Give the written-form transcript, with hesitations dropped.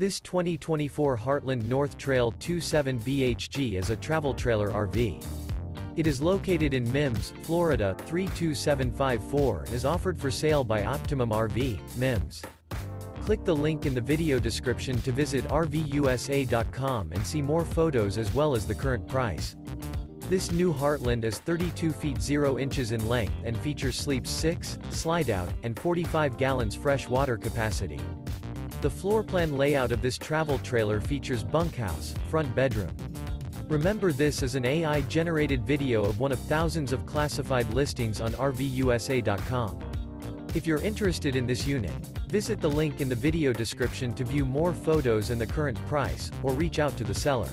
This 2024 Heartland North Trail 27 BHG is a travel trailer RV. It is located in Mims, Florida 32754 and is offered for sale by Optimum RV, Mims. Click the link in the video description to visit RVUSA.com and see more photos as well as the current price. This new Heartland is 32 feet 0 inches in length and features sleeps 6, slide-out, and 45 gallons fresh water capacity. The floor plan layout of this travel trailer features bunkhouse, front bedroom. Remember, this is an AI-generated video of one of thousands of classified listings on RVUSA.com. If you're interested in this unit, visit the link in the video description to view more photos and the current price, or reach out to the seller.